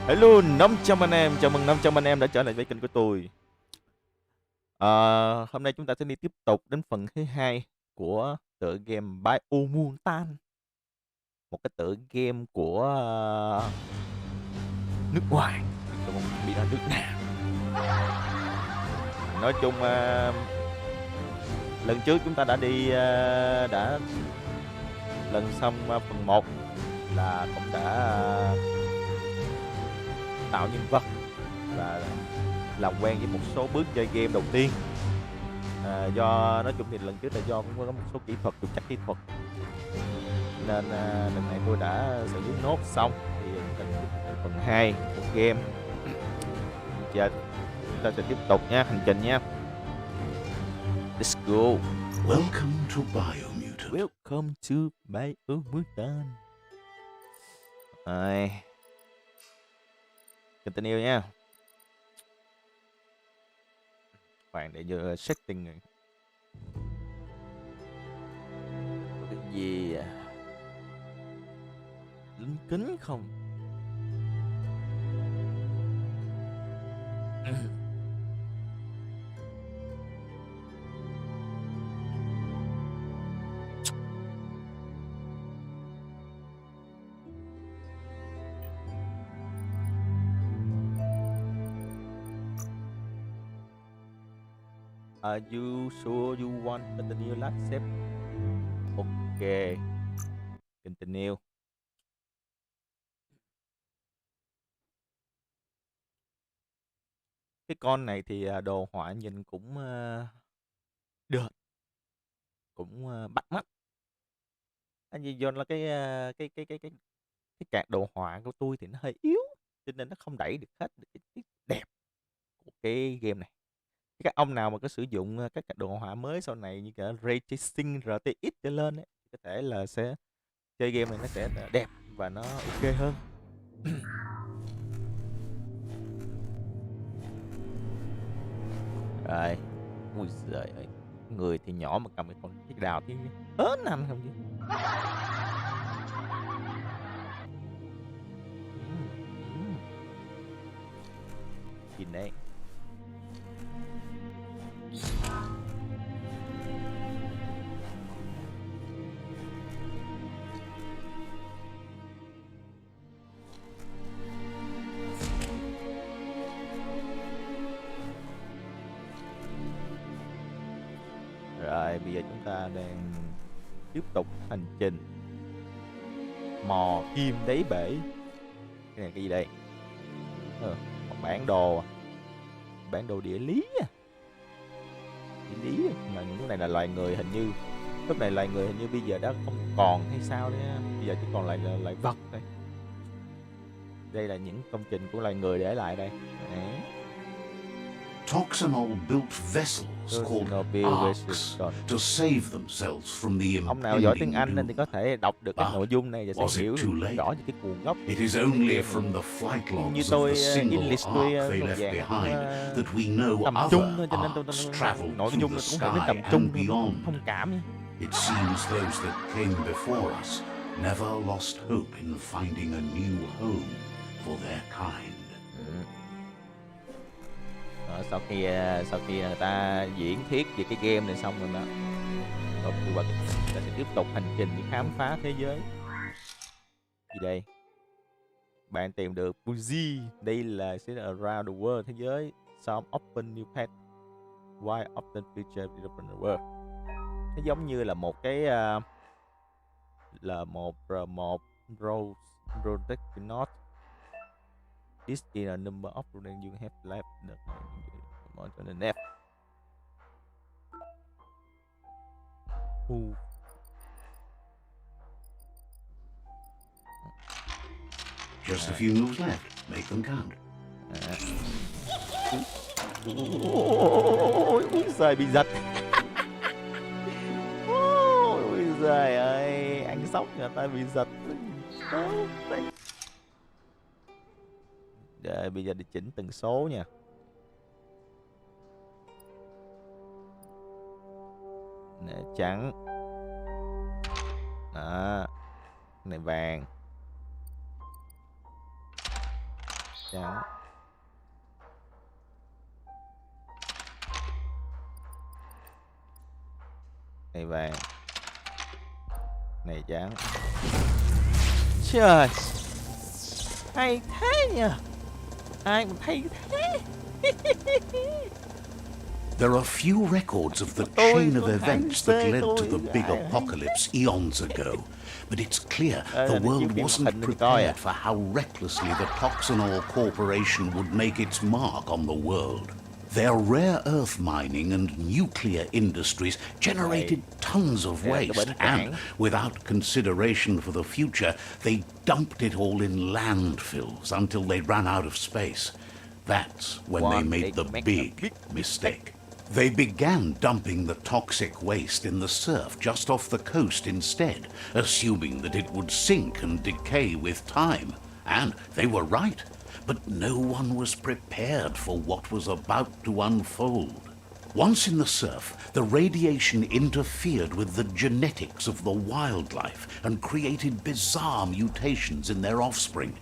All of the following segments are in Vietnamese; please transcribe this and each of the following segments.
Hello 500 anh em, chào mừng 500 anh em đã trở lại với kênh của tôi. Hôm nay chúng ta sẽ đi tiếp tục đến phần thứ hai của tựa game Biomutant, một cái tựa game của nước ngoài, tôi không biết là nước nào. Nói chung lần trước chúng ta đã đi đã lần xong phần 1 là cũng đã tạo nhân vật và làm quen với một số bước chơi game đầu tiên. Do nói chung thì lần trước là do cũng có một số kỹ thuật, trục trặc kỹ thuật, nên lần này tôi đã xử lý nốt xong thì chúng ta đến phần 2 của game. Giờ chúng ta sẽ tiếp tục nha, hành trình nha. Let's go. Welcome to Biomutant. Welcome to Biomutant. Rồi, continue nha. Khoan để vô setting rồi. Có cái gì lính kính không? Are you sure you want to continue last step? Ok, continue. Cái con này thì đồ họa nhìn cũng được, cũng bắt mắt. Anh vì do là cái card đồ họa của tôi thì nó hơi yếu, cho nên nó không đẩy được hết được cái đẹp của cái game này. Các ông nào mà có sử dụng các card đồ họa mới sau này như cả Ray Tracing, RTX trở lên ấy, có thể là sẽ chơi game này nó sẽ đẹp và nó ok hơn. Rồi, ui giời ơi, người thì nhỏ mà cầm cái đào thì ớn anh không chứ. Gì đấy? Rồi bây giờ chúng ta đang tiếp tục hành trình mò kim đáy bể. Cái này cái gì đây? Một bản đồ, bản đồ địa lý à? Địa lý à? Mà những cái này là loài người, hình như lúc này loài người hình như bây giờ đã không còn hay sao đấy, bây giờ chỉ còn lại là loài vật thôi. Đây là những công trình của loài người để lại đây. Đấy. Toxanol built vessels called arcs to save themselves from the Ông nào giỏi tiếng Anh impending nên thì có thể đọc được cái nội dung này và sẽ hiểu rõ những cái nguồn gốc. It is only from the flight Như logs of tôi the single English tôi arc they thuộc left dạng behind that we know tầm trung other thôi, cho nên tôi arcs traveled nội through dung the nó cũng phải đến tầm sky trung and thôi, beyond. thông cảm nhé. It seems those that came before us never lost hope in finding a new home for their kind. Sau khi người ta diễn thuyết về cái game này xong rồi đó, rồi ta sẽ tiếp tục hành trình đi khám phá thế giới. Gì đây? Bạn tìm được Buzi, đây là sẽ là around the world, thế giới. Some open new path, why often future open the world. Nó giống như là một cái là một rose not. This is a number of roads you have left on the net. Just a few moves left. Make them count. Ôi giời, bị giật. Ôi giời ơi, anh sóc người ta bị giật. Rồi bây giờ đi chỉnh từng số nha. Nè, trắng. Đó. Này vàng. trắng. Này vàng. Này trắng. Trời, hay thế nhỉ, ai cũng thấy thế. There are few records of the chain of events that led to the big apocalypse eons ago, but it's clear the world wasn't prepared for how recklessly the Toxanol Corporation would make its mark on the world. Their rare earth mining and nuclear industries generated tons of waste, and without consideration for the future, they dumped it all in landfills until they ran out of space. That's when they made the big mistake. They began dumping the toxic waste in the surf just off the coast instead, assuming that it would sink and decay with time. And they were right. But no one was prepared for what was about to unfold. Once in the surf, the radiation interfered with the genetics of the wildlife and created bizarre mutations in their offspring.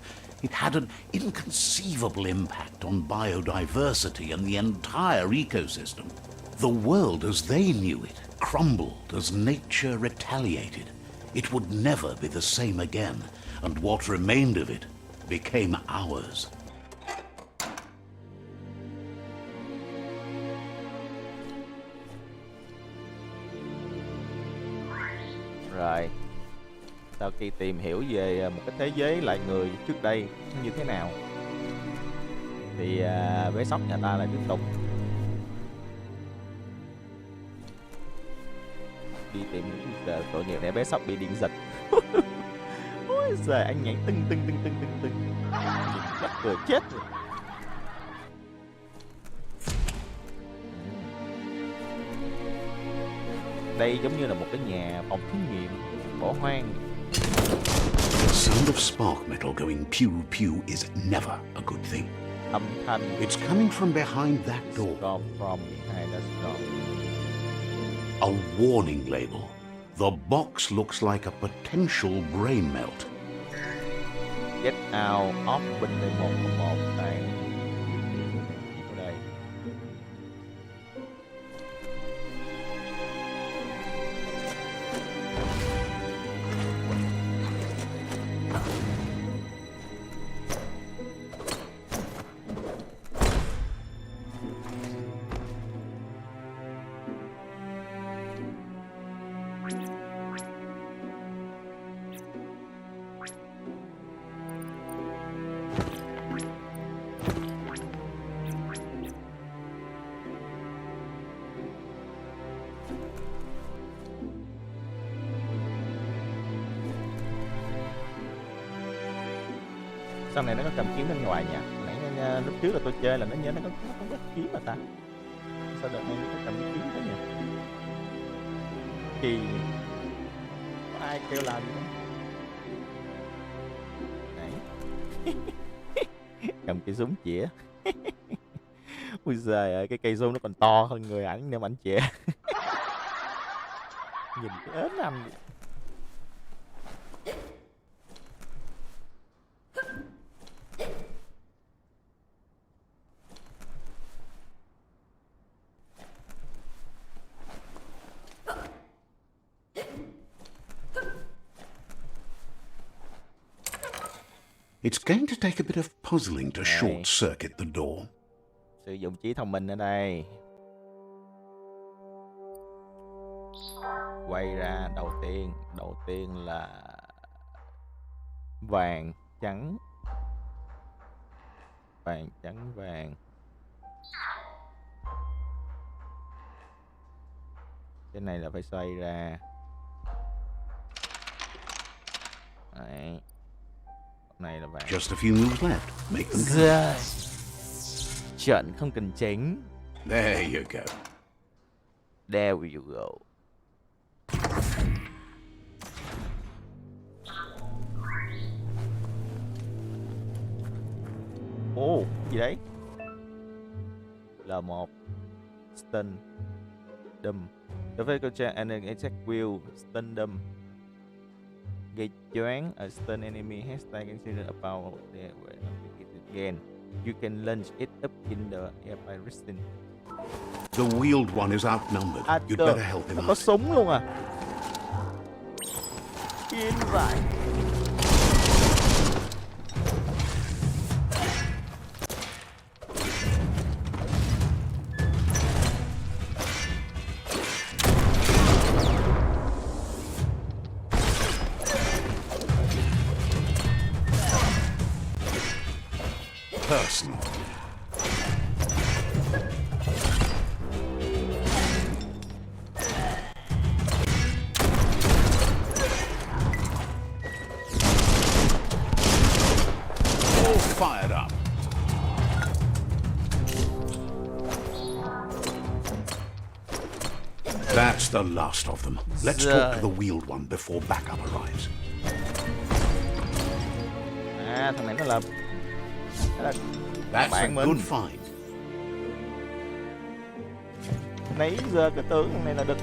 It had an inconceivable impact on biodiversity and the entire ecosystem. The world as they knew it crumbled as nature retaliated. It would never be the same again, and what remained of it became ours. Rồi, sau khi tìm hiểu về một cái thế giới loài người trước đây như thế nào, thì bé sóc nhà ta lại tiếp tục đi tìm những tội nghiệp này. Bé sóc bị điện giật. Ôi giời, anh nhảy tưng tưng tưng tưng tưng tưng, chắc cười chết rồi. Đây giống như là một cái nhà phòng thí nghiệm bỏ hoang. The sound of spark metal going pew pew is never a good thing. Âm thanh. It's coming from behind that door. From behind that door. A warning label. The box looks like a potential brain melt. Get out of bên đây 101 này. Ở đây. Sau này nó có cầm kiếm bên ngoài nhỉ? Nãy lúc trước là tôi chơi là nó nhớ nó có kiếm mà ta. Sao đợt này nó có cầm cái kiếm thế nhỉ? Kỳ có ai kêu làm gì không? Đấy. Cầm cái súng chĩa. Ui giời ơi, cái cây zoom nó còn to hơn người ảnh nếu mà ảnh chĩa. Nhìn cái ớn anh vậy. It's going to take a bit of puzzling to short circuit the door. Sử dụng trí thông minh ở đây. Quay ra đầu tiên là vàng trắng. Vàng trắng vàng. Cái này là phải xoay ra. Đấy. Này là vàng. Just a few moves left. Make them count. Trận không cần tránh. There you go. There you go. Ồ, gì đấy? L1 stun đâm. The vehicle and an attack will stun đâm. Gây choáng a stun enemy has taken consider about the again. You can launch it up in the air by resting. The wheeled one is outnumbered. You'd better help him nó có out. súng luôn à. Yên vậy. Person. All fired up. That's the last of them. Let's talk to the wheeled one before backup arrives. À, thằng này nó là That's a bạn good mình. find. Nãy giờ cái tướng thằng này là đực.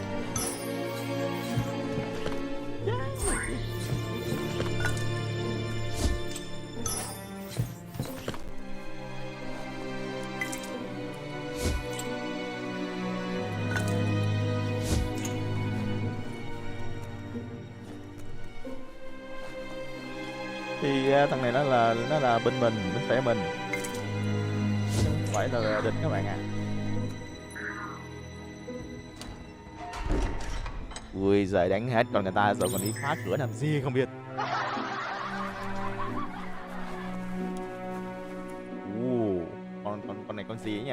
Thì thằng này nó là bên mình, bên phe mình, chứ không phải là địch các bạn à. Ui giời, đánh hết còn người ta rồi còn đi phá cửa làm gì không biết. Con này con gì ấy nhỉ?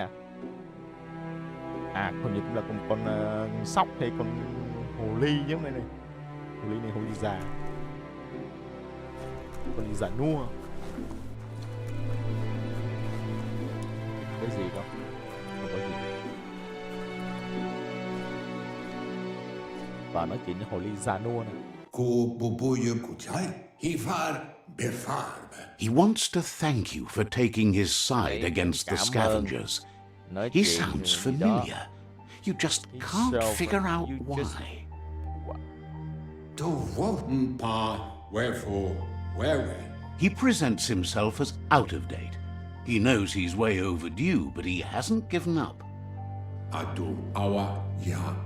À, hình như cũng là con sóc hay con hồ ly giống này này. Hồ ly này hồ ly già. Con ly già nua. Cái gì không? Không có gì. Và nói chuyện với hồ ly già nua này. He wants to thank you for taking his side against the scavengers. He sounds familiar. You just can't figure out why. He presents himself as out of date. He knows he's way overdue, but he hasn't given up.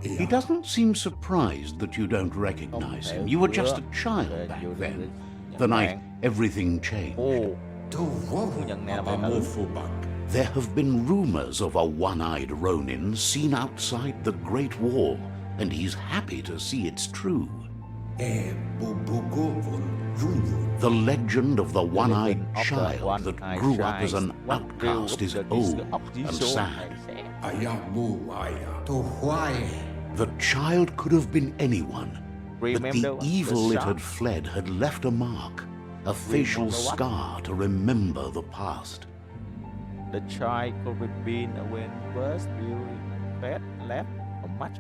He doesn't seem surprised that you don't recognize him. You were just a child back then. The night everything changed. There have been rumors of a one-eyed Ronin seen outside the Great Wall, and he's happy to see it's true. The legend of the one-eyed child that grew up as an outcast is old and sad. The child could have been anyone, but the evil it had fled had left a mark, a facial scar to remember the past. The child could have been when first you left a much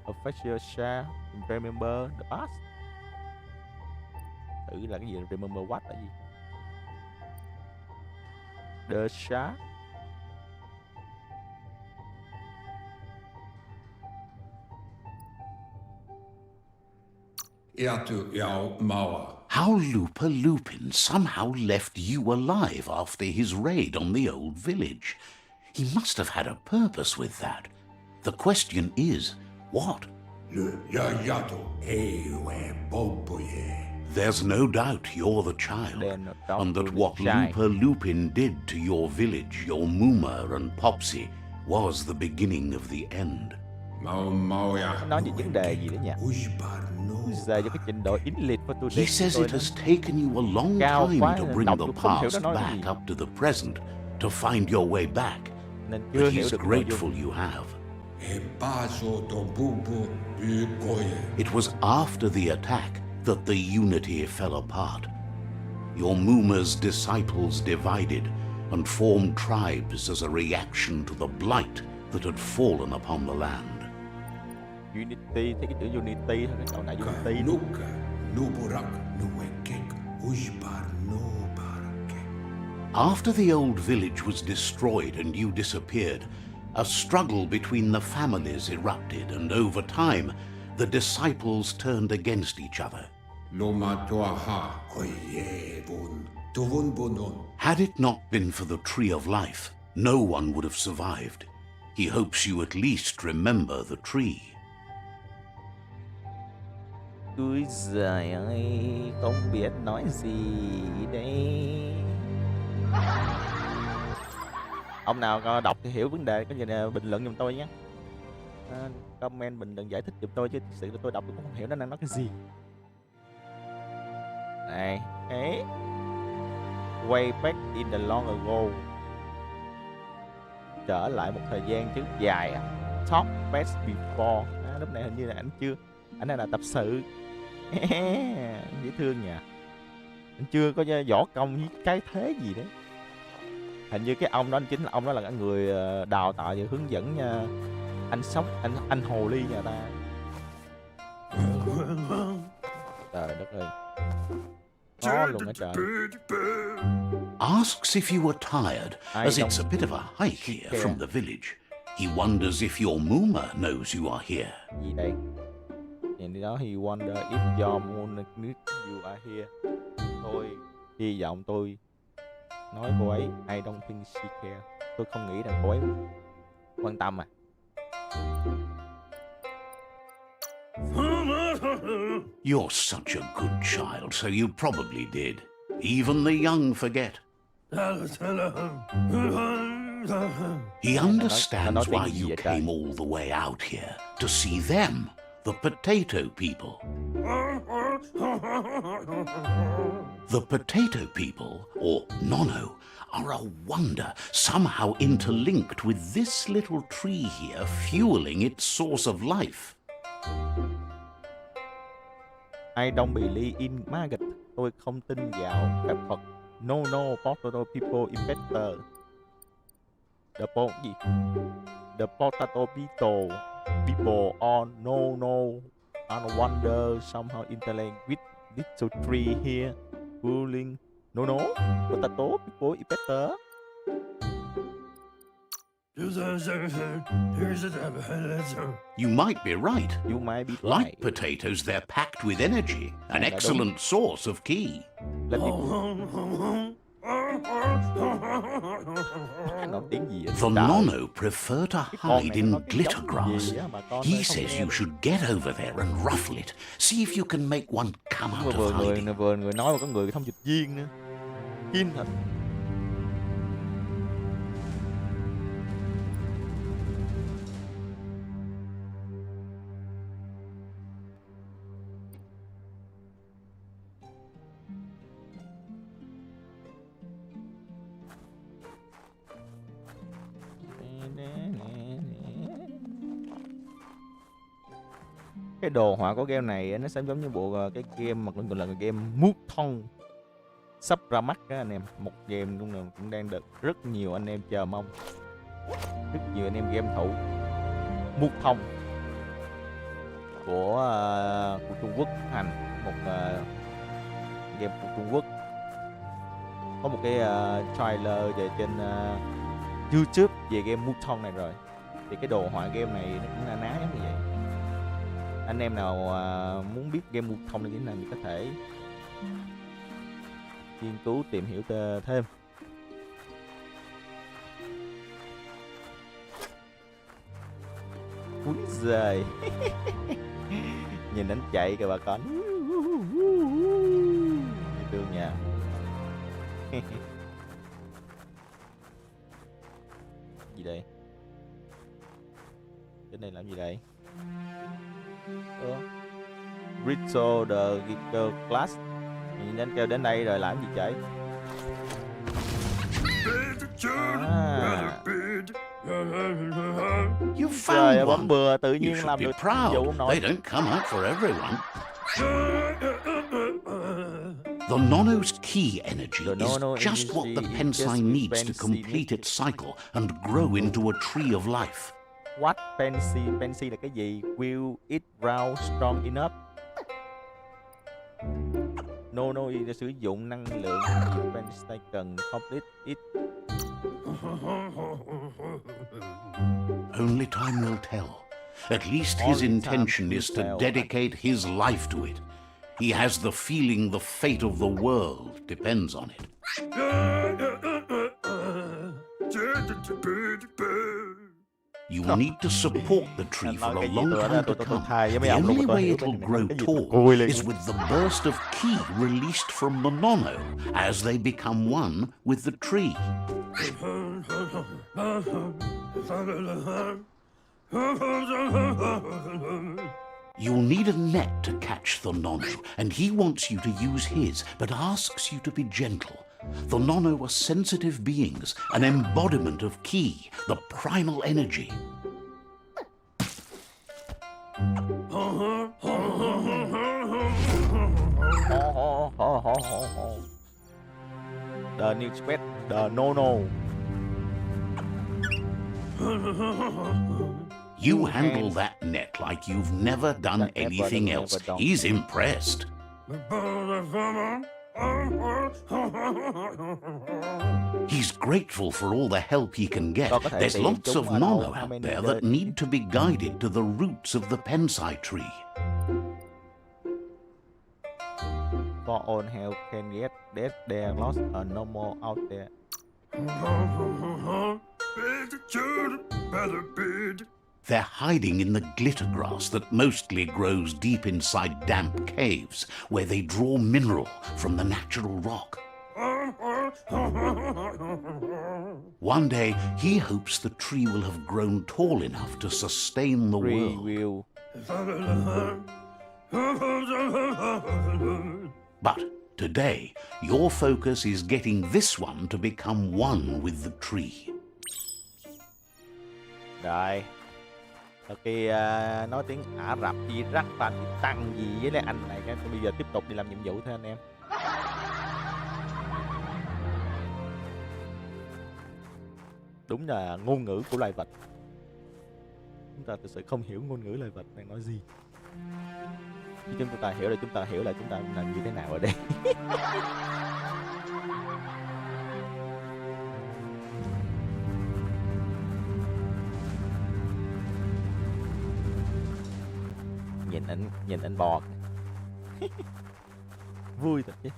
a facial scar to remember the past. Thử là cái gì? Remember what là gì? The scar. How Lupa Lupin somehow left you alive after his raid on the old village. He must have had a purpose with that. The question is, what? There's no doubt you're the child, and that what Lupa Lupin did to your village, your Muma and Popsy, was the beginning of the end. Nói về vấn đề gì đó nhỉ? Giờ cho cái trình độ English của tôi. He says it has taken you a long time to bring the past back up to the present, to find your way back. But he's grateful you have. It was after the attack that the unity fell apart. Your Muma's disciples divided and formed tribes as a reaction to the blight that had fallen upon the land. Unity, thấy cái chữ unity thôi, cái câu này unity. After the old village was destroyed and you disappeared, a struggle between the families erupted, and over time, the disciples turned against each other. Had it not been for the tree of life, no one would have survived. He hopes you at least remember the tree. Ui giời ơi, không biết nói gì đây. Ông nào có đọc thì hiểu vấn đề có gì bình luận giùm tôi nhé. Comment bình luận giải thích giùm tôi chứ thực sự là tôi đọc tôi cũng không hiểu nó đang nói cái gì. Này, ấy. Way back in the long ago. Trở lại một thời gian trước dài à. Talk best before. Lúc này hình như là anh này là tập sự. Dễ thương nha. Anh chưa có võ công với cái thế gì đấy. Hình như cái ông đó chính là ông đó là cái người đào tạo và hướng dẫn nha. Anh hồ ly nhà ta. Trời đất ơi. Khó luôn á trời. Asks if you were tired, as it's a bit of a hike here from the village. He wonders if your Muma knows you are here. Gì đây? Nhìn đó he wonder if your Muma knows you are here. Tôi hy vọng tôi nói cô ấy I don't think she care. Tôi không nghĩ rằng cô ấy quan tâm à. You're such a good child, so you probably did. Even the young forget. He understands why you came all the way out here, to see them, the potato people. The potato people, or Nono, are a wonder, somehow interlinked with this little tree here, fueling its source of life. I don't believe in magic. Tôi không tin vào phép thuật. No, potato people is better. The potato people are no wonder somehow interlinked with little tree here, ruling. No, potato people is better. You might be right. You might be Like right. potatoes, they're packed with energy, an excellent source of key. Nói tiếng gì vậy? The Nono prefer to hide in glitter grass. He says you should get over there and ruffle it. See if you can make one come out of hiding. Vừa người nói mà có người thông dịch viên nữa. Kim thật. Cái đồ họa của game này nó sẽ giống như bộ cái game mà gọi là game Mutant sắp ra mắt các anh em. Một game cũng đang được rất nhiều anh em chờ mong, rất nhiều anh em game thủ. Mutant của Trung Quốc hành một game của Trung Quốc. Có một cái trailer về trên YouTube về game Mutant này rồi. Thì cái đồ họa game này nó cũng na ná giống như vậy. Anh em nào muốn biết game Mutant như thế nào thì có thể nghiên cứu tìm hiểu thêm. Úi giời. Nhìn anh chạy kìa bà con. Thương nha. Gì đây? Cái này làm gì đây? Rito the Geeker Class. Nhìn anh kêu đến đây rồi làm gì chạy? You found one. Bừa, tự You nhiên should làm be được. proud. They don't come out for everyone. The Nono's key energy is just what the Pensai needs to complete its cycle and grow into a tree of life. What fancy? Fancy là cái gì? Will it grow strong enough? No, để sử dụng năng lượng Pensai cần complete it. Only time will tell. At least his intention is to dedicate his life to it. He has the feeling the fate of the world depends on it. You will need to support the tree for a long time to come. The only way it'll grow tall is with the burst of ki released from the nono as they become one with the tree. You'll need a net to catch the nono, and he wants you to use his, but asks you to be gentle. The nono are sensitive beings, an embodiment of ki, the primal energy. The new sweat, the no. You handle that net like you've never done anything else. He's impressed. He's grateful for all the help he can get. There's lots of nono out there that need to be guided to the roots of the pensai tree. For all help can get that there lost a no more out there. They're hiding in the glitter grass that mostly grows deep inside damp caves, where they draw mineral from the natural rock. One day, he hopes the tree will have grown tall enough to sustain the world. But today, your focus is getting this one to become one with the tree. Rồi. Sau khi nói tiếng Ả Rập gì rắc và tăng gì với lại anh này, cái bây giờ tiếp tục đi làm nhiệm vụ thôi anh em. Đúng là ngôn ngữ của loài vật. Chúng ta thực sự không hiểu ngôn ngữ loài vật đang nói gì. Khi chúng ta hiểu là chúng ta hiểu là chúng ta làm như thế nào ở đây. nhìn anh bò vui thật chứ.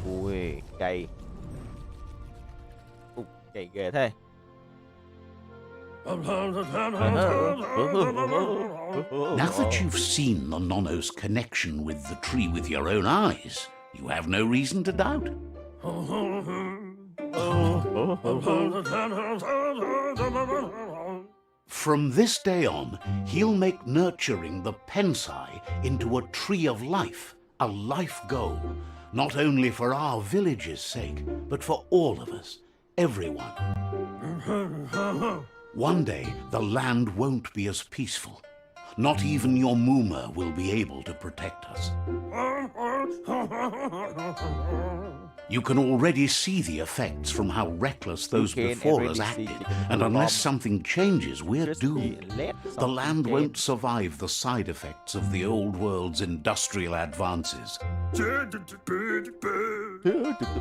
Ui cây cây ghê thế. Now that you've seen the nono's connection with the tree with your own eyes, you have no reason to doubt. From this day on, he'll make nurturing the pensai into a tree of life, a life goal, not only for our village's sake, but for all of us, everyone. One day, the land won't be as peaceful. Not even your Muma will be able to protect us. You can already see the effects from how reckless those before us acted, and unless something changes, we're doomed. The land won't survive the side effects of the old world's industrial advances.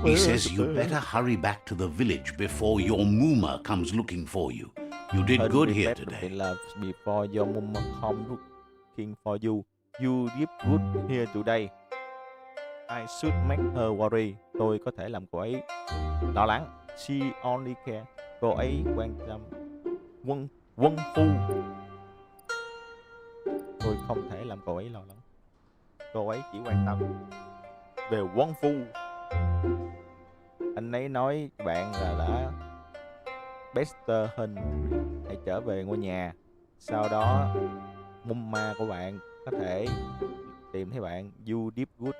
He says you better hurry back to the village before your Muma comes looking for you. You did good here today. Before your mama come looking for you, you did good here today. I should make her worry. Tôi có thể làm cô ấy lo lắng. She only care. Cô ấy quan tâm quân phu. Tôi không thể làm cô ấy lo lắng. Cô ấy chỉ quan tâm về quân phu. Anh ấy nói bạn là Bester Hình hãy trở về ngôi nhà. Sau đó Mumma của bạn có thể tìm thấy bạn. You did good.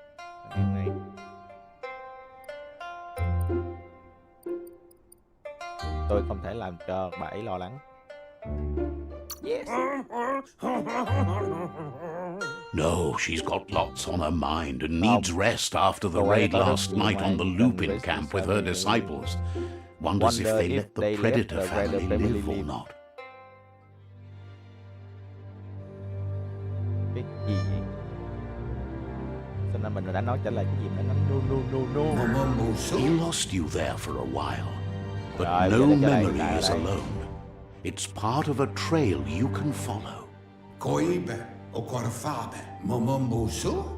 Ngày này tôi không thể làm cho bà ấy lo lắng. Yes. No, she's got lots on her mind and needs rest after the raid last night on the Lupin camp with her disciples. Wonders if they let the Predator family live or not. Cái gì? cho nên mình đã nói trả lời cái gì nó no. He lost you there for a while, but Rồi, no bây giờ lại memory lại is đây. alone. It's part of a trail you can follow.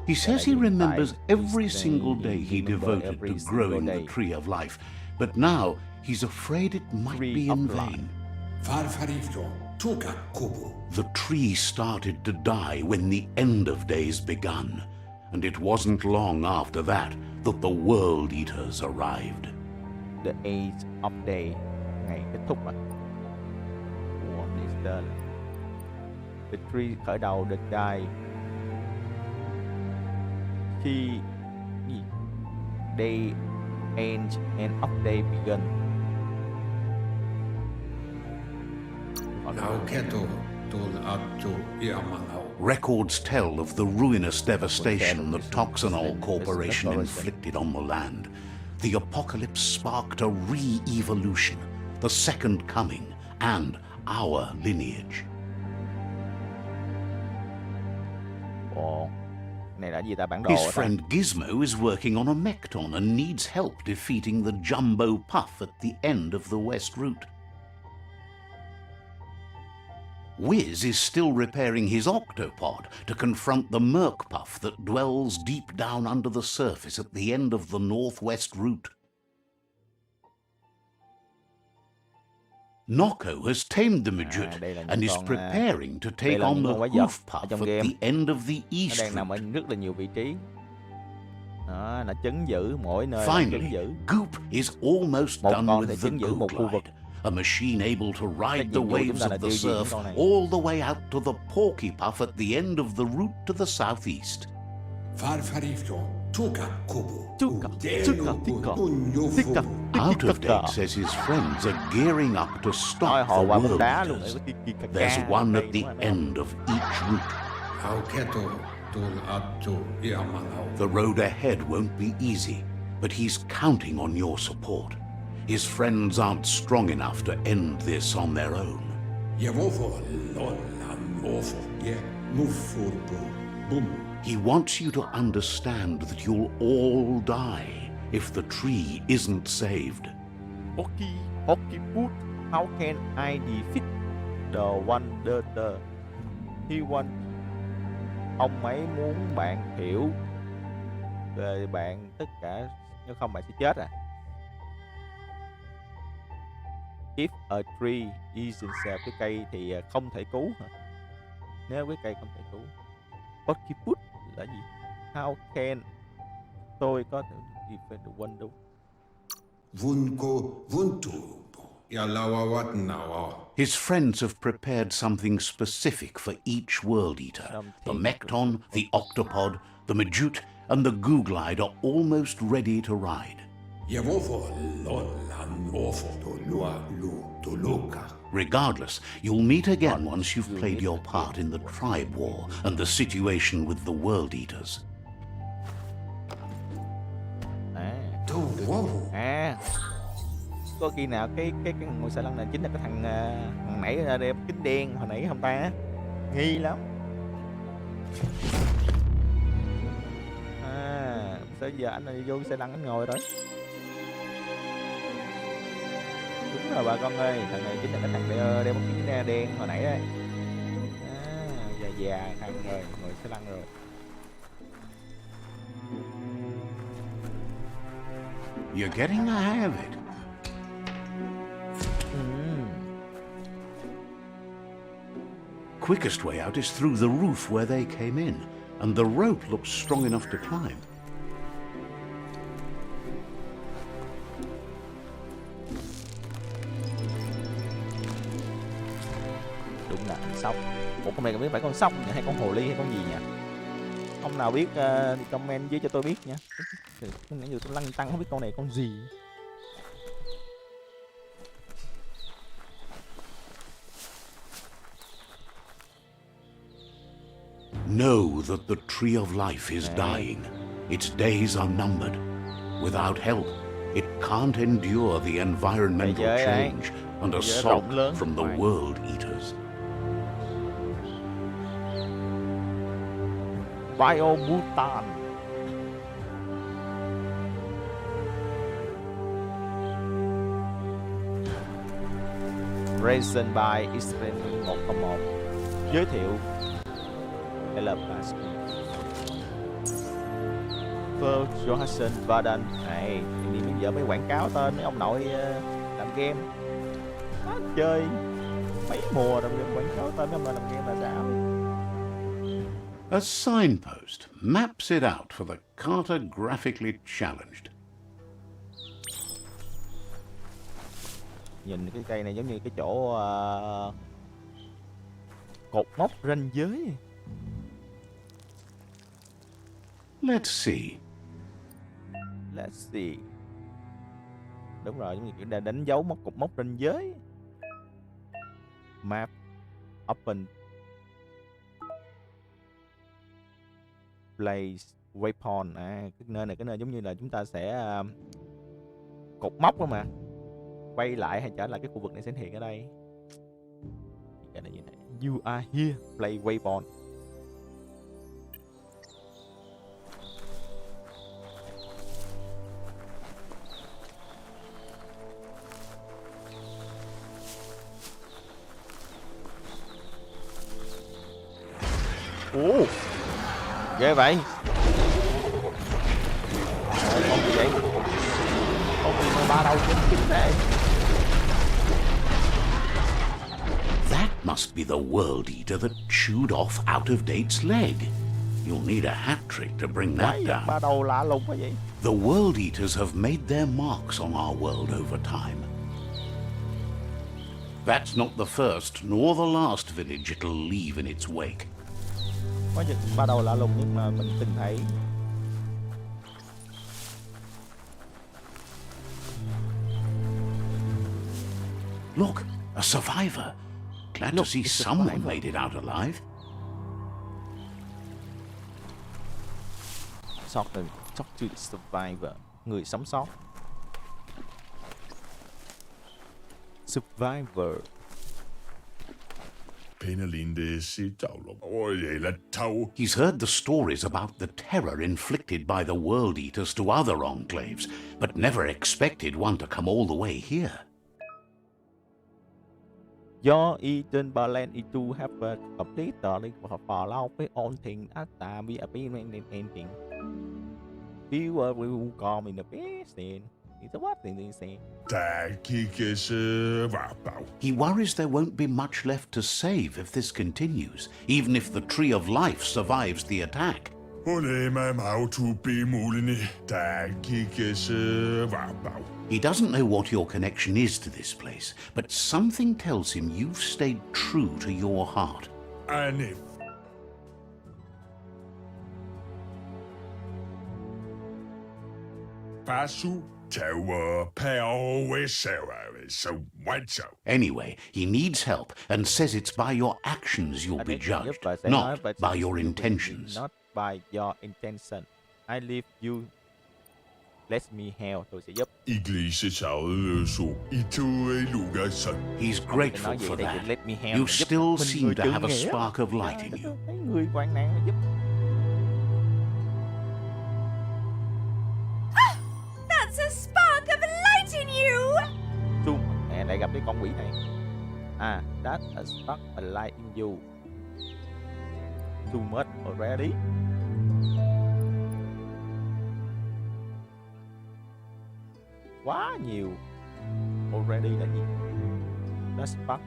He says he remembers every single day he devoted to growing the tree of life, but now he's afraid it might be in vain. The tree started to die when the end of days begun, and it wasn't long after that that the world eaters arrived. The age of day, ngày kết thúc à? What is the tree khởi đầu the die khi day end and of day begun. Records tell of the ruinous devastation the Toxanol Corporation inflicted on the land. The apocalypse sparked a re-evolution, the second coming, and our lineage. Ồ, này là gì ta, bản đồ His ta? friend Gizmo is working on a Mecton and needs help defeating the Jumbo Puff at the end of the West Route. Wiz is still repairing his octopod to confront the Merc Puff that dwells deep down under the surface at the end of the Northwest Route. Nocco has tamed the midget and is preparing to take on the Hoof Puff at the end of the Nó East đang nằm ở Route. rất là nhiều vị trí. Đó, nó chấn giữ mỗi nơi. Nó chấn Finally, giữ. Goop is almost Một done con thể with the chấn giữ một Goop khu vực. Glide, a machine able to ride the nhiệm vụ chúng waves ta là of the tiêu diệt những surf con này. all the way out to the Porky Puff at the end of the route to the southeast. Out of Date says his friends are gearing up to Nói stop họ the qua bóng world đá luôn. eaters. There's one at the end of each route. The road ahead won't be easy, but he's counting on your support. His friends aren't strong enough to end this on their own. He wants you to understand that you'll all die if the tree isn't saved. Hockey Boot, how can I defeat the Wonder? He want. Ông ấy muốn bạn hiểu về bạn tất cả, nếu không bạn sẽ chết à. If a tree isn't saved, cái cây thì không thể cứu hả? Nếu cái cây không thể cứu. Hockey Boot là gì? How can tôi có thể defeat the Wonder? His friends have prepared something specific for each world eater. The Mecton, the Octopod, the Majute, and the Googlide are almost ready to ride. Regardless, you'll meet again once you've played your part in the tribe war and the situation with the world eaters. Có khi nào cái ngôi xà lân này chính là cái thằng nãy ra đeo kính đen hồi nãy không ta? Nghi lắm. Sao giờ anh này vô xe lăn anh ngồi rồi? Đúng rồi bà con ơi, thằng này chính là cái thằng đeo kính đen hồi nãy đấy. Già thằng rồi, ngồi xe lăn rồi. You're getting the hang of it. Quickest way out is through the roof where they came in, and the rope looks strong enough to climb. Đúng là con sóc. Ủa con này không biết phải con sóc nhỉ? Hay con hồ ly hay con gì nhỉ? Ông nào biết comment dưới cho tôi biết nha. Nãy giờ tôi lăn tăng không biết con này con gì. Know that the tree of life is dying. Its days are numbered. Without help, it can't endure the environmental change and assault from the world eaters. Biomutant Present by Israel 101. Giới thiệu Elabas Phil Johansson Vardan. Này thì bây giờ mới quảng cáo tên mấy ông nội làm game. Chơi mấy mùa rồi quảng cáo tên mấy ông nội làm game là sao? A signpost maps it out for the cartographically challenged. Nhìn cái cây này giống như cái chỗ cột mốc ranh giới. Let's see. Let's see. Đúng rồi, giống như kiểu đã đánh dấu cột mốc ranh giới. Map open place waypoint. Cái nơi này cái nơi giống như là chúng ta sẽ cột mốc đó mà. Quay lại hay trở lại cái khu vực này sẽ hiện ở đây. Cái này như này. You are here, play waypoint. Ồ, ghê vậy. Con gì vậy? Con gì mà ba đầu trên kính thế? That must be the world eater that chewed off out-of-date's leg. You'll need a hat trick to bring that down. Ba đầu lạ lùng quá vậy. The world eaters have made their marks on our world over time. That's not the first nor the last village it'll leave in its wake. Có những ba đầu lạ lùng nhưng mà mình từng thấy. Look, a survivor. Glad to see someone made it out alive. Talk to the survivor. Người sống sót. Survivor. He's heard the stories about the terror inflicted by the world eaters to other enclaves, but never expected one to come all the way here. Do eaten Berlin to have completed for long on thing at the painting. Viewer will come in the best scene. It's what they say. He worries there won't be much left to save if this continues, even if the Tree of Life survives the attack. He doesn't know what your connection is to this place, but something tells him you've stayed true to your heart. Anyway, he needs help and says it's by your actions you'll be judged, not by your intentions. Not by your intention. I leave you. Let me help. Tôi sẽ giúp. He's grateful for that. You still seem to have a spark of light in you. Người hoạn nạn mà giúp. That's a spark of light in you. Mẹ lại gặp cái con quỷ này. That's a spark of light in you. Too much already. Quá nhiều. Already là gì? That spark.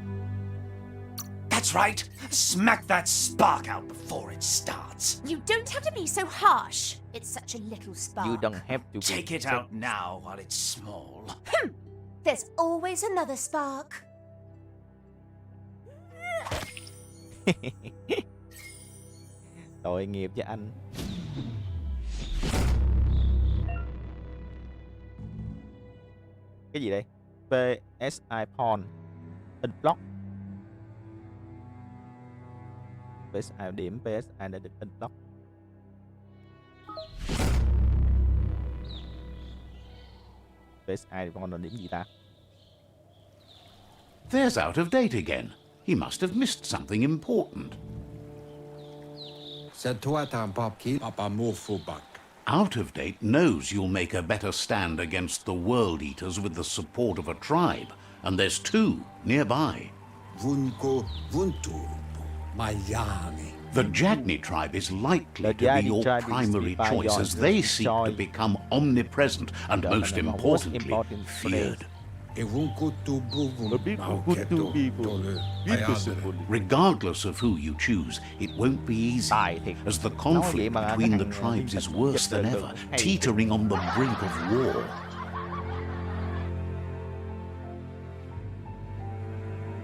That's right. Smack that spark out before it starts. You don't have to be so harsh. It's such a little spark. You don't have to Take it out now while it's small. There's always another spark. Tội nghiệp cho anh. Cái gì đây? PSI pawn. Unblock. PSI điểm PSI đã được unblock. PSI pawn là điểm gì ta? There's out of date again. He must have missed something important. Out of date knows you'll make a better stand against the world eaters with the support of a tribe, and there's 2 nearby. Vunko Vunturbo, Mayani. The Jagni tribe is likely to be your primary choice as they seek to become omnipresent and, most importantly, feared. Regardless of who you choose, it won't be easy, as the conflict between the tribes is worse than ever, teetering on the brink of war.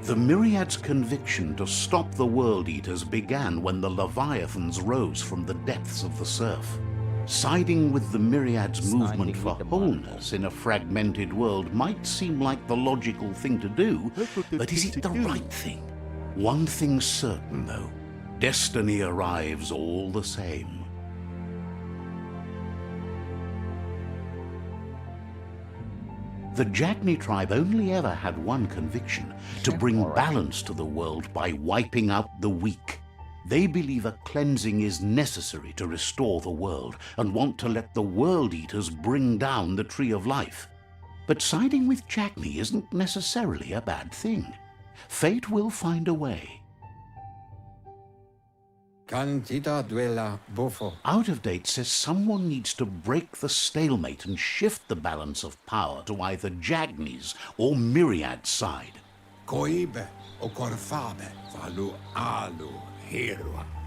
The Myriad's conviction to stop the World Eaters began when the Leviathans rose from the depths of the surf. Siding with the Myriad's movement for wholeness in a fragmented world might seem like the logical thing to do, but is it the right thing? One thing's certain, though. Destiny arrives all the same. The Jagni tribe only ever had one conviction, to bring balance to the world by wiping out the weak. They believe a cleansing is necessary to restore the world and want to let the World Eaters bring down the Tree of Life. But siding with Jagni isn't necessarily a bad thing. Fate will find a way. Out of Date says someone needs to break the stalemate and shift the balance of power to either Jagni's or Myriad's side.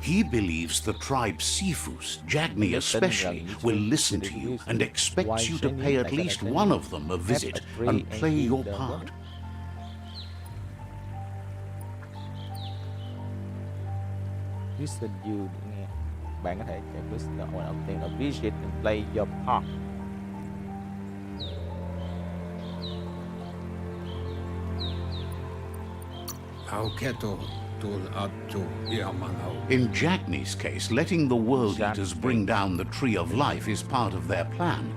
He believes the tribe Sifus, Jagni especially, will listen to you and expects you to pay at least one of them a visit and play your part. Listen you nghe. Bạn có thể chạy quest đầu tiên là visit and play your part. In Jagni's case, letting the World Eaters bring down the Tree of Life is part of their plan.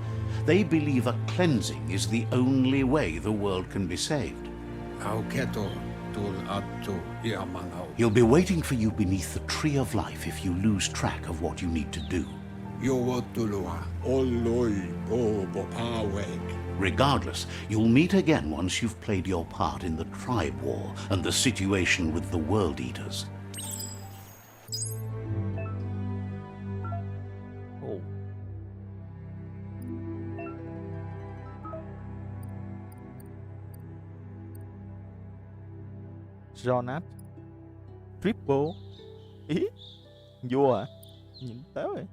They believe a cleansing is the only way the world can be saved. He'll be waiting for you beneath the Tree of Life if you lose track of what you need to do. Regardless, you'll meet again once you've played your part in the tribe war and the situation with the World Eaters. Oh. Jonat Triple. Ý vua à? Nhìn tới rồi.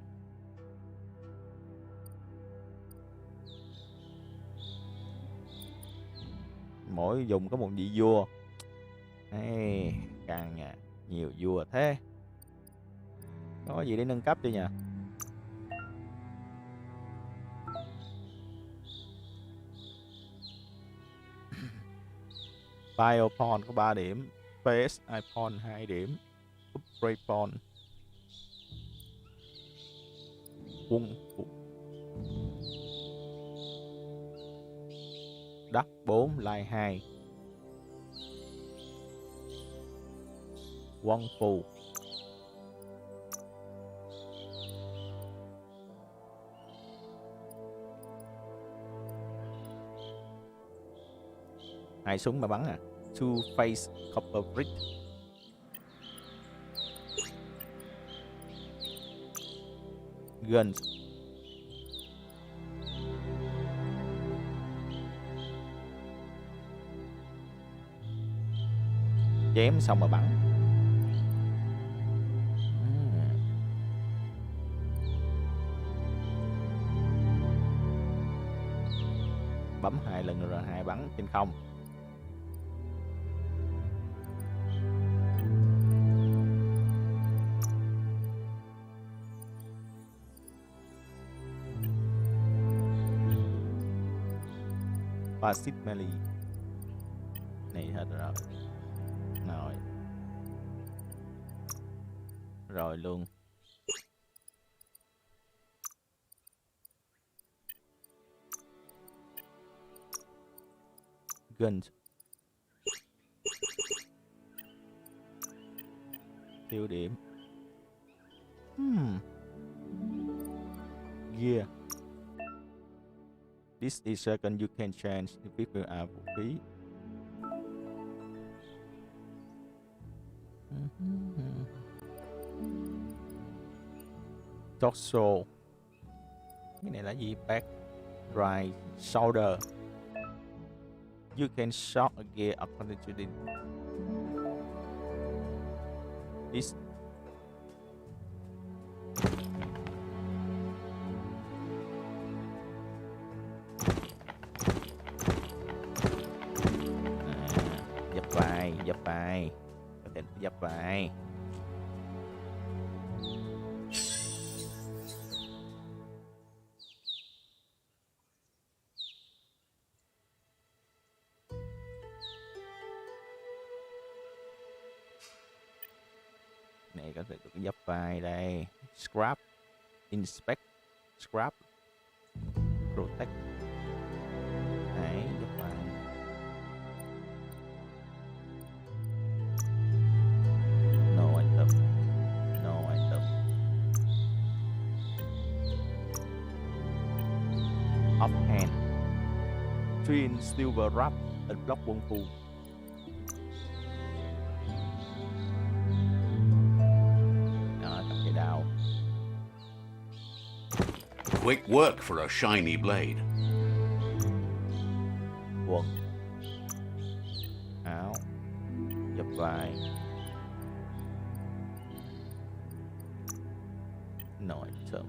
Mỗi vùng có một vị vua. Ê, càng nhà nhiều vua thế. Có gì để nâng cấp chưa nhỉ? Biopon có 3 điểm, PS iPhone 2 điểm, Upgrade Pon quân đất 4 Lai 2 quân phù hai súng mà bắn à. Two face copper brick. Guns. Chém xong mà bắn. Bấm 2 lần rồi R2 bắn trên không. Passive melee này hết rồi. Rồi luôn. Guns. Tiêu điểm. Gear. This is second you can change the people are vũ khí. torso. Cái này là gì? Back, right, shoulder. You can shot a gear according to the this. Dập vai, có thể dập vai. Này có thể được dập vai đây. Scrap, inspect, scrap, protect. Đấy, dập vai. No item. No item. Offhand. Twin silver wrap, unblock one pool. Quick work for a shiny blade. Quần, áo, dập vai. No item.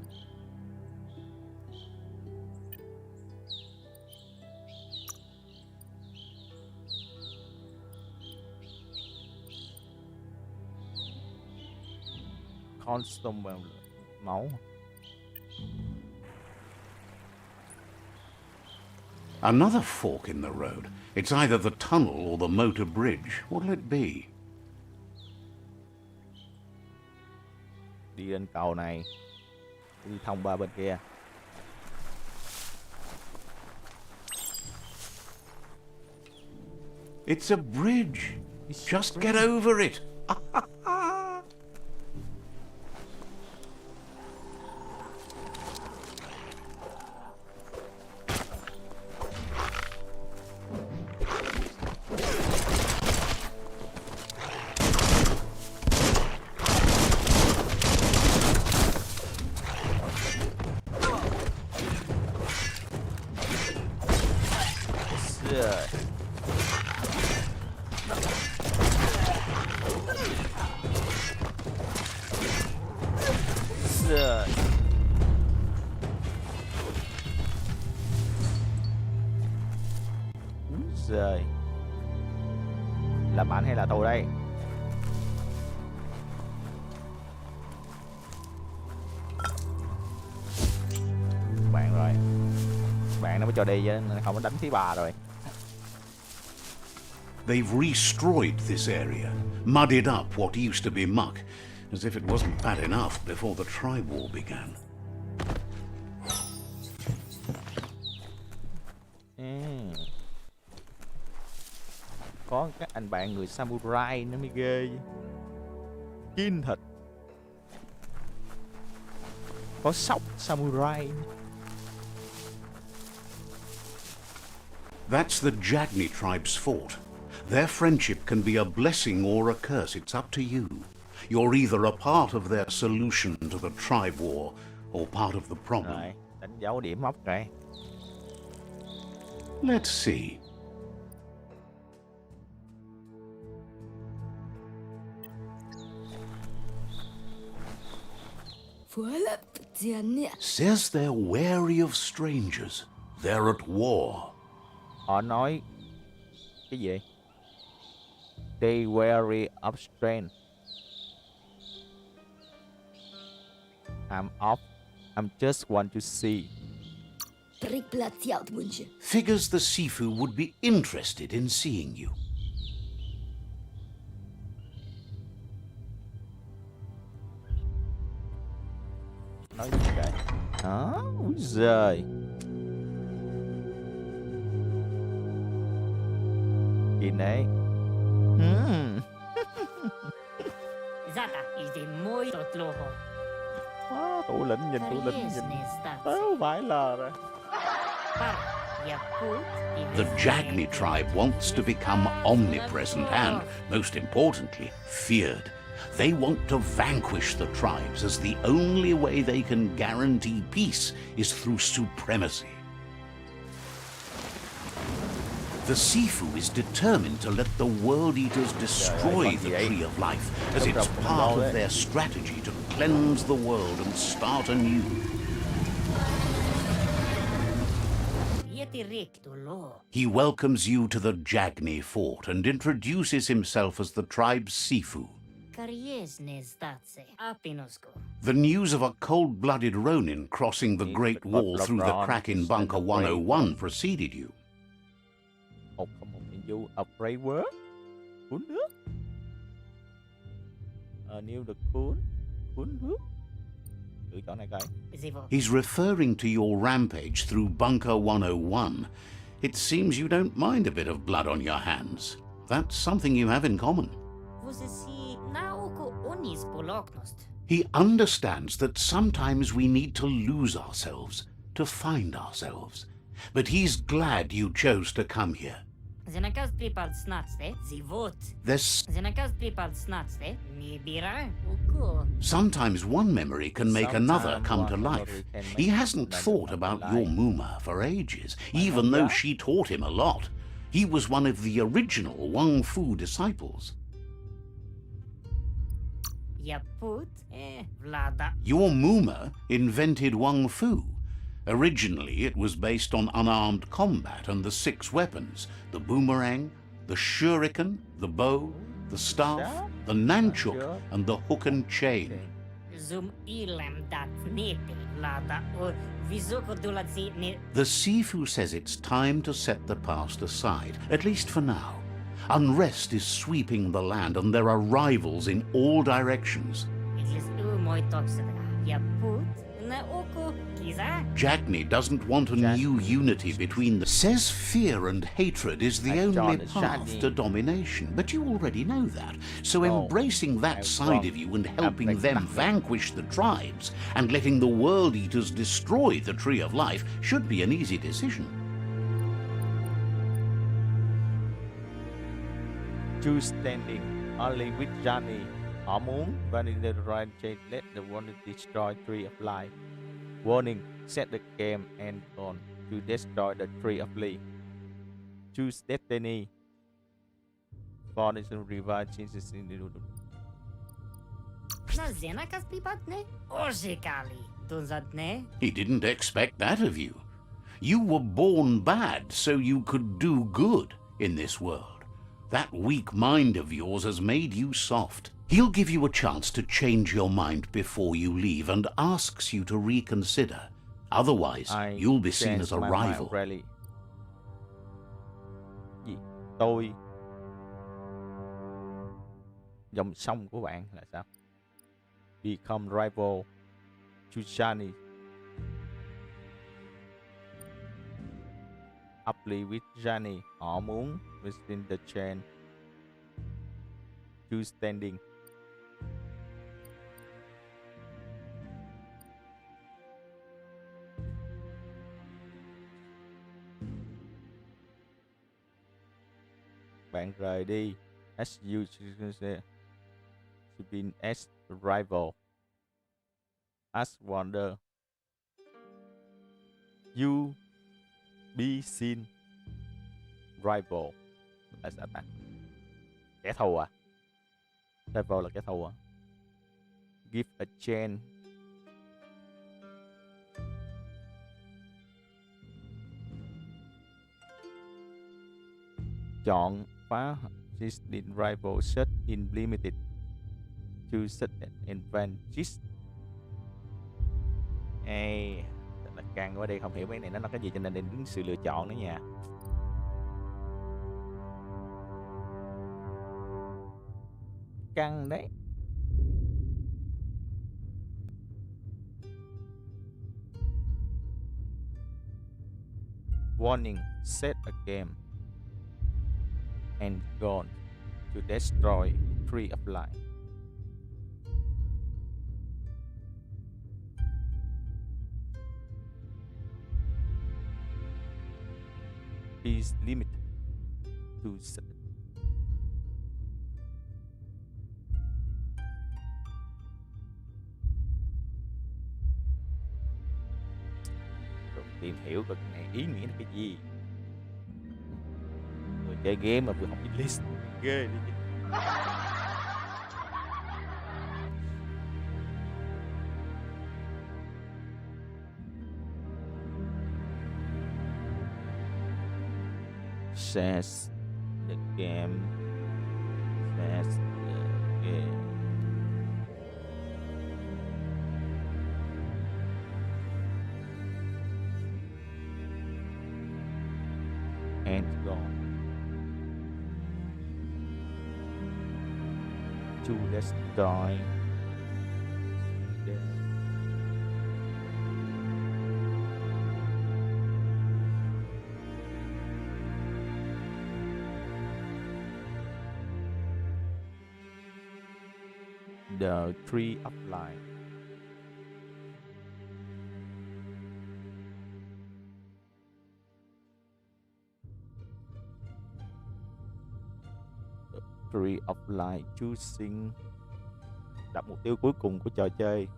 Constant máu. Another fork in the road. It's either the tunnel or the motor bridge. What'll it be? Đi lên cầu này, đi thông qua bên kia. It's a bridge. Just get over it. Rồi. Là bạn hay là tù đây? Bạn rồi. Bạn nó mới cho đi chứ không có đánh phía bà rồi. They've destroyed this area, muddied up what used to be muck, as if it wasn't bad enough before the tribe war began. Có các anh bạn người samurai nó mới ghê. Kim thịt. Có sóc samurai. That's the Jagni tribe's fort. Their friendship can be a blessing or a curse. It's up to you. You're either a part of their solution to the tribe war or part of the problem. Rồi, đánh dấu điểm mốc rồi. Let's see. Says they're wary of strangers. They're at war. Họ nói cái gì? They wary of strength. I'm off. I'm just want to see. Figures the Sifu would be interested in seeing you. Nói gì vậy? Đó, úi giời. Nhìn đấy. Thủ lĩnh nhìn thủ lĩnh nhìn. Tớ phải là rồi. The Jagni tribe wants to become omnipresent and, most importantly, feared. They want to vanquish the tribes, as the only way they can guarantee peace is through supremacy. The Sifu is determined to let the World Eaters destroy the Tree of Life, as it's part of their strategy to cleanse the world and start anew. He welcomes you to the Jagni fort and introduces himself as the tribe's Sifu. The news of a cold-blooded Ronin crossing the Great Wall through the crack in Bunker 101 preceded you. Một không một nhiệm vụ upgrade world cuốn nước. New the cuốn nước. Lựa chọn này coi. He's referring to your rampage through Bunker 101. It seems you don't mind a bit of blood on your hands. That's something you have in common. He understands that sometimes we need to lose ourselves to find ourselves. But he's glad you chose to come here. Sometimes one memory can make another come to life. He hasn't thought about your Muma for ages, even though she taught him a lot. He was one of the original Wang Fu disciples. Your Muma invented Wang Fu. Originally, it was based on unarmed combat and the 6 weapons: the boomerang, the shuriken, the bow, the staff, the nunchuk, and the hook and chain. The Sifu says it's time to set the past aside, at least for now. Unrest is sweeping the land and there are rivals in all directions. Jagni doesn't want a new unity between them. Says fear and hatred is the only path to domination, but you already know that. So embracing that side of you and helping them vanquish the tribes and letting the World Eaters destroy the Tree of Life should be an easy decision. Choose standing only with Johnny. Họ muốn running the right chain, let the one to destroy Tree of Life. Warning, set the game and on to destroy the Tree of Life. Choose destiny. For this revive changes in the He didn't expect that of you. You were born bad so you could do good in this world. That weak mind of yours has made you soft. He'll give you a chance to change your mind before you leave and asks you to reconsider. Otherwise, you'll be seen as a rival. Gì? Tôi dòng sông của bạn là sao? Become rival to Johnny. Upley with Johnny. Họ muốn within the chain. Choose standing. Bạn rời đi. As you should be as rival. As wonder. You be seen rival. Là sao ta? Kẻ thù à? Rival là kẻ thù à? Give a chance. Chọn phá existing rival set in limited to set an advantage. Ê, thật là căng quá, đây không hiểu mấy này nó nói cái gì cho nên đến sự lựa chọn nữa nha. Căng đấy. Warning, set a game and gone to destroy Tree of Life. Is limited to set. tìm hiểu coi cái này ý nghĩa là cái gì. Vừa chơi game mà vừa học English, ghê đi chứ. Says the game. Says the game. And gone. To destroy. The tree of life. The tree of life choosing. Đặt mục tiêu cuối cùng của trò chơi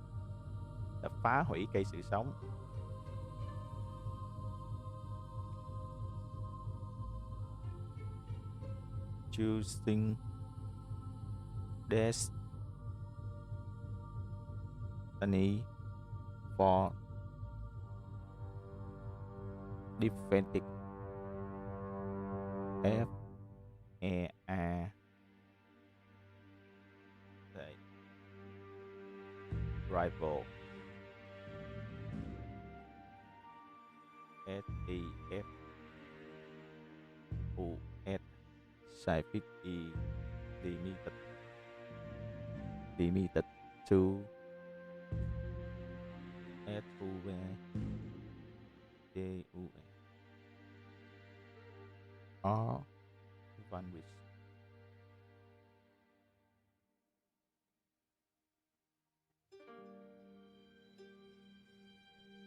là phá hủy cây sự sống. Choosing death. For defeating F E A rival S E F U S scientific limited to S-U-V D-U-V or vanquish.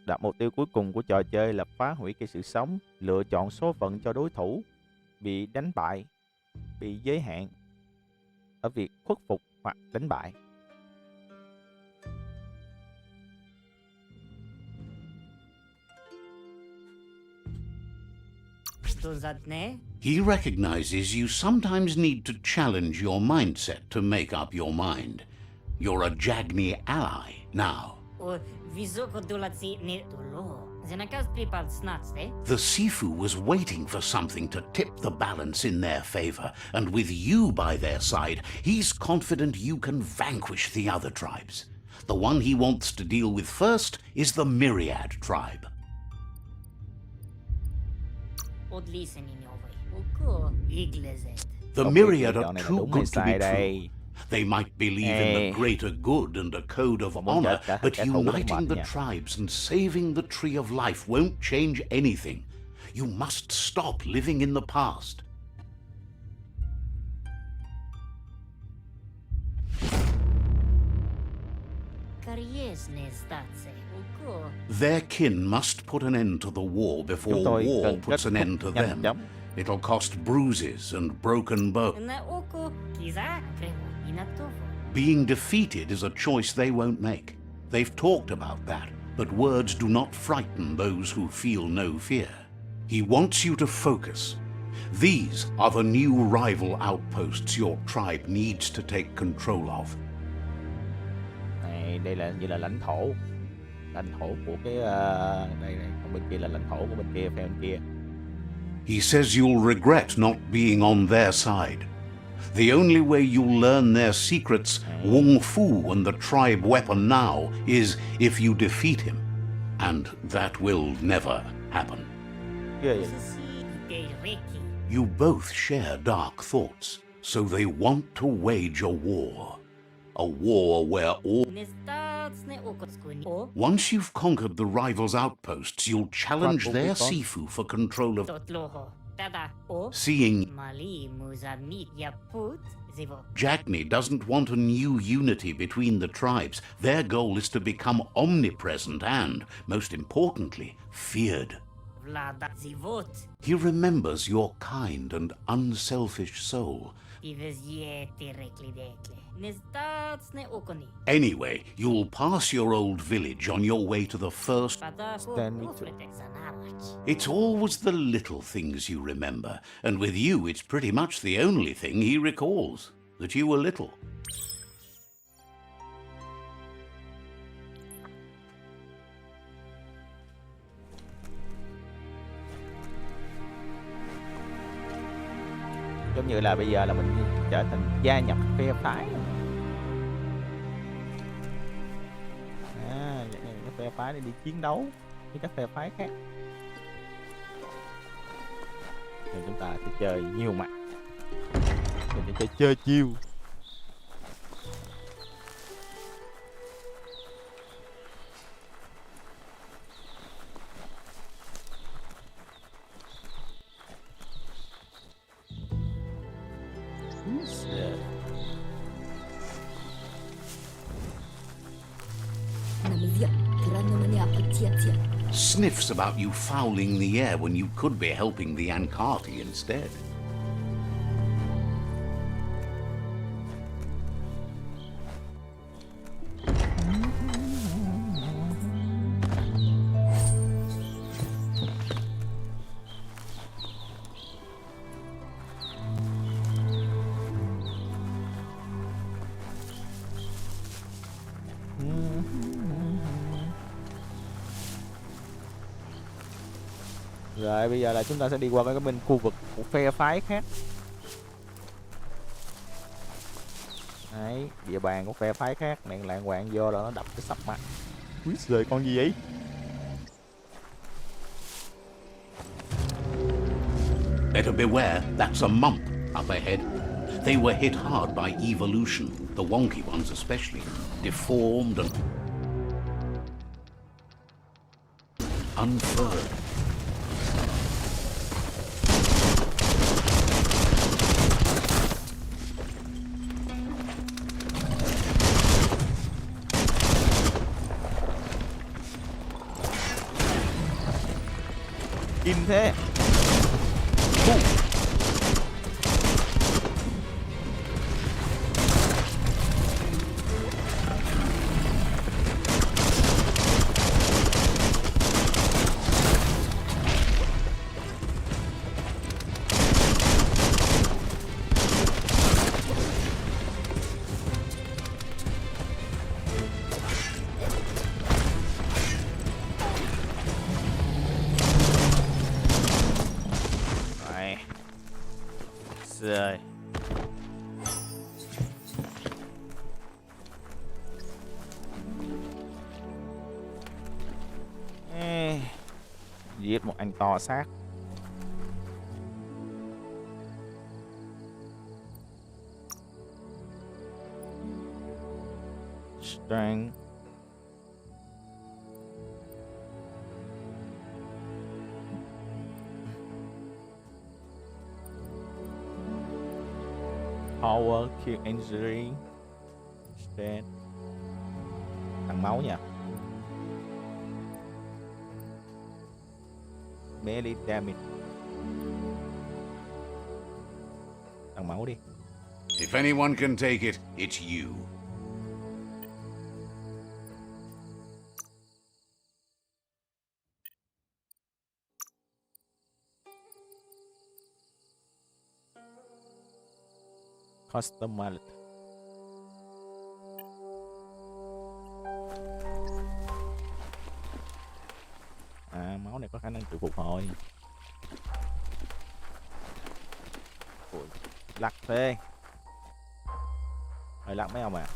Đặt mục tiêu cuối cùng của trò chơi là phá hủy cây sự sống, lựa chọn số phận cho đối thủ bị đánh bại, bị giới hạn ở việc khuất phục hoặc đánh bại. He recognizes you sometimes need to challenge your mindset to make up your mind. You're a Jagni ally now. The Sifu was waiting for something to tip the balance in their favor, and with you by their side, he's confident you can vanquish the other tribes. The one he wants to deal with first is the Myriad tribe. The Myriad are too good to be true. They might believe in the greater good and a code of honor, but uniting the tribes and saving the tree of life won't change anything. You must stop living in the past. Their kin must put an end to the war before war puts an end to them. It'll cost bruises and broken bones. Being defeated is a choice they won't make. They've talked about that, but words do not frighten those who feel no fear. He wants you to focus. These are the new rival outposts your tribe needs to take control of. Đây là như là lãnh thổ của cái đây còn bên kia là lãnh thổ của bên kia, phe bên kia. He says you'll regret not being on their side. The only way you'll learn their secrets, Wung Fu and the tribe weapon now, is if you defeat him. And that will never happen. You both share dark thoughts, so they want to wage a war. A war where all... Once you've conquered the rivals' outposts, you'll challenge their Sifu for control of... Seeing... Jagni doesn't want a new unity between the tribes. Their goal is to become omnipresent and, most importantly, feared. Vlada Zivot. He remembers your kind and unselfish soul. Anyway, you'll pass your old village on your way to the first... It's always the little things you remember, and with you it's pretty much the only thing he recalls, that you were little. Giống như là bây giờ là mình trở thành gia nhập phe phái. Cái phe phái để đi chiến đấu với các phe phái khác. Thì chúng ta sẽ chơi nhiều mặt. Mình sẽ chơi chiêu. Sniffs about you fouling the air when you could be helping the Ankati instead. Rồi bây giờ là chúng ta sẽ đi qua cái bên khu vực của phe phái khác. Đấy, địa bàn của phe phái khác, nạn lạng quạng vô đó nó đập cái sập mặt. Úi giời, con gì vậy? Better beware, that's a mump up ahead. They were hit hard by evolution, the wonky ones especially, deformed and unfurled. Im thế. Rồi. Giết một anh to xác. Strength. Power, kill injury, strength. Tăng máu nha. Melee damage. Tăng máu đi. If anyone can take it, it's you. Customized. Máu này có khả năng tự phục hồi. Ui, lắc thế. Hơi lắc mấy ông à.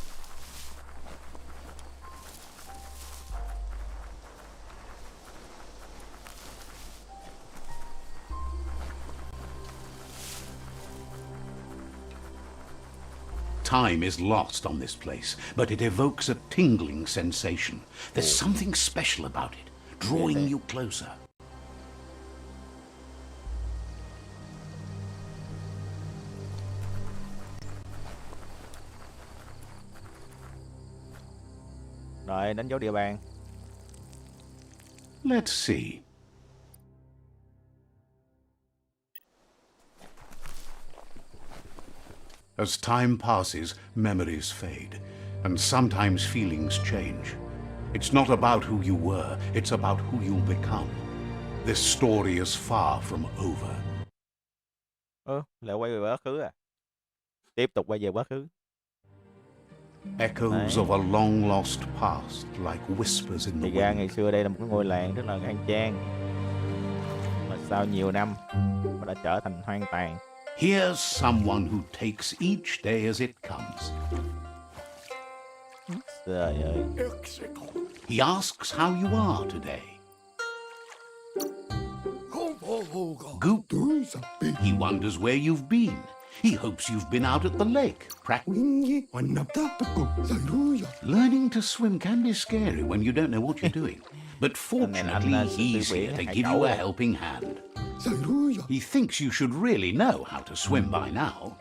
Time is lost on this place, but it evokes a tingling sensation. There's something special about it, drawing you closer. Rồi, đánh dấu địa bàn. Let's see. As time passes, memories fade, and sometimes feelings change. It's not about who you were, it's about who you'll become. This story is far from over. Lại quay về quá khứ à? Tiếp tục quay về quá khứ. Echoes of a long lost past, like whispers in the Thì ra wind. ngày xưa đây là một cái ngôi làng rất là khang trang, mà sau nhiều năm nó đã trở thành hoang tàn. Here's someone who takes each day as it comes. Trời ơi. He asks how you are today. Goop. He wonders where you've been. He hopes you've been out at the lake, Learning to swim can be scary when you don't know what you're doing. But fortunately, he's here to give you a helping hand. He thinks you should really know how to swim by now.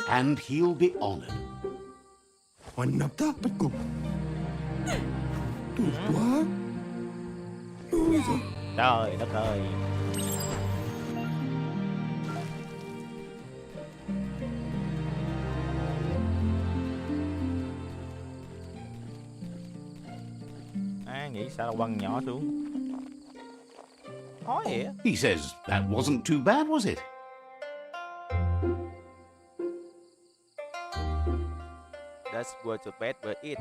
And he'll be honored. Trời đất ơi. Nghĩ sao là quăng nhỏ xuống. Khó vậy. He says that wasn't too bad, was it? That's what the bad word it.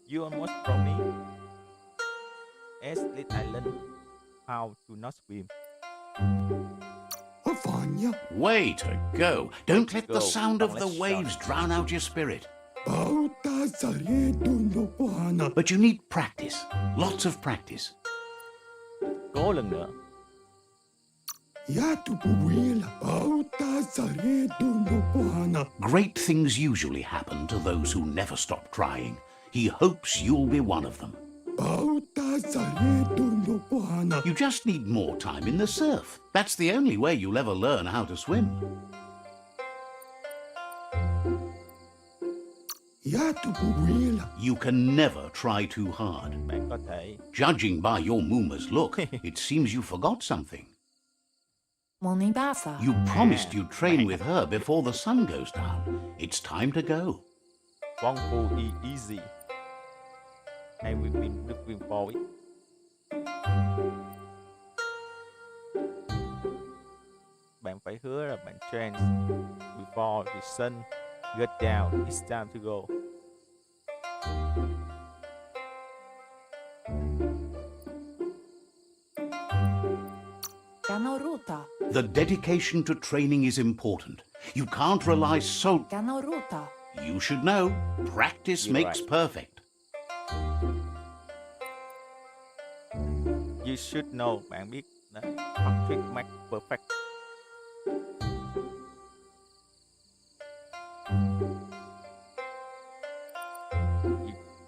You almost from me. As did I learn how to not swim. Way to go. Don't let the sound of the waves drown out your spirit. But you need practice. Lots of practice. Cố lần nữa. Great things usually happen to those who never stop trying. He hopes you'll be one of them. You just need more time in the surf. That's the only way you'll ever learn how to swim. You can never try too hard. Bạn có thể. Judging by your Muma's look, it seems you forgot something. You promised you'd train with her before the sun goes down. It's time to go. Wonderful easy. Have we been looking for it? Bạn phải hứa là bạn train before the sun get down. It's time to go. The dedication to training is important. You can't rely so... You should know, practice You're makes right. perfect. You should know. Bạn biết đó. Perfect make perfect.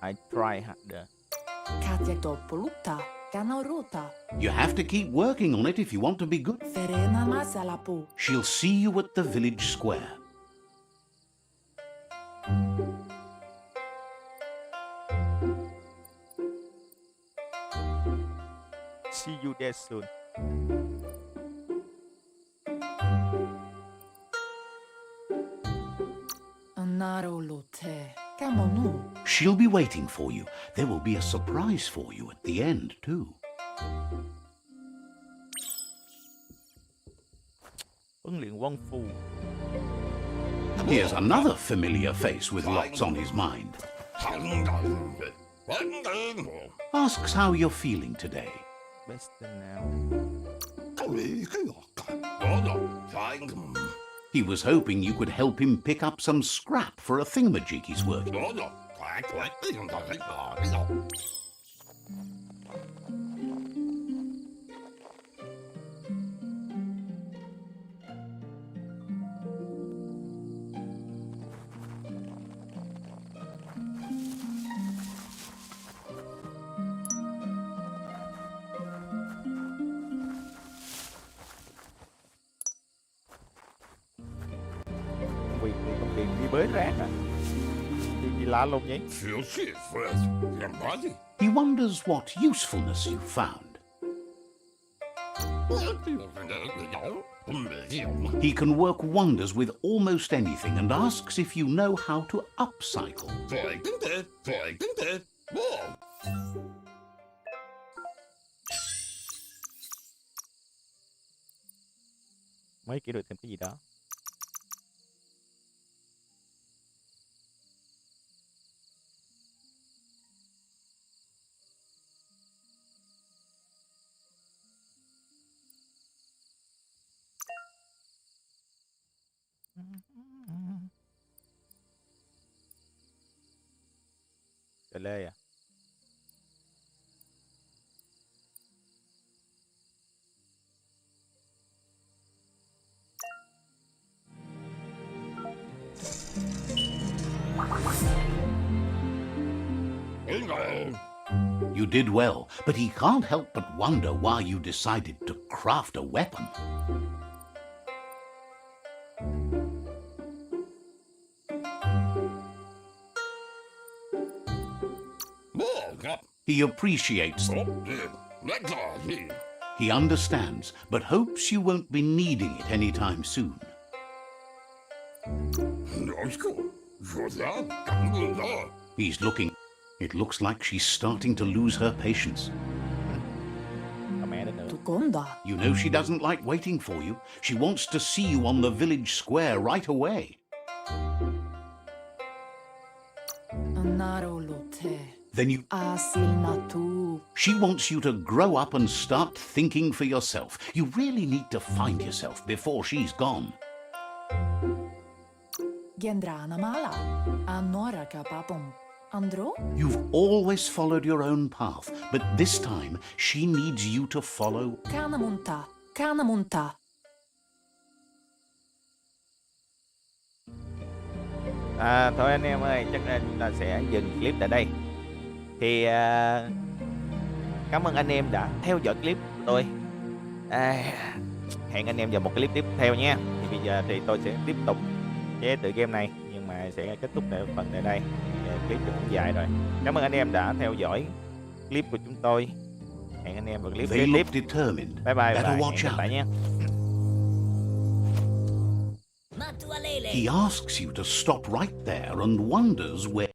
I try harder. Canoruta. You have to keep working on it if you want to be good. Verena Masalapu. She'll see you at the village square. See you there soon. Narolute. Camonu. She'll be waiting for you. There will be a surprise for you at the end, too. Huấn luyện Wong Fu. Here's another familiar face with lots on his mind. Asks how you're feeling today. Best now. He was hoping you could help him pick up some scrap for a thingamajig he's working. Công việc đi bới rác à? Đi lá lông nhỉ? He wonders what usefulness you found. He can work wonders with almost anything and asks if you know how to upcycle. Mấy kiểu được thêm cái gì đó. Cà lê à? You did well, but he can't help but wonder why you decided to craft a weapon. He appreciates them. He understands, but hopes you won't be needing it anytime soon. He's looking. It looks like she's starting to lose her patience. Mẹ đến nữa. Tukonda. You know she doesn't like waiting for you. She wants to see you on the village square right away. Narolute. Then you... Asilnatu. She wants you to grow up and start thinking for yourself. You really need to find yourself before she's gone. Gendrana mala. Anora kapapum. Andro? You've always followed your own path, but this time she needs you to follow. Canamunta. Canamunta. Thôi anh em ơi, chắc là chúng ta sẽ dừng clip tại đây. Thì cảm ơn anh em đã theo dõi clip của tôi. Hẹn anh em vào một clip tiếp theo nha. Thì bây giờ thì tôi sẽ tiếp tục chế tựa game này, nhưng mà sẽ kết thúc tại phần tại đây. Clip cũng dài rồi. Cảm ơn anh em đã theo dõi clip của chúng tôi. Hẹn anh em vào clip kế tiếp. Bye bye và hẹn gặp lại nha. He asks you to stop right there and wonders where...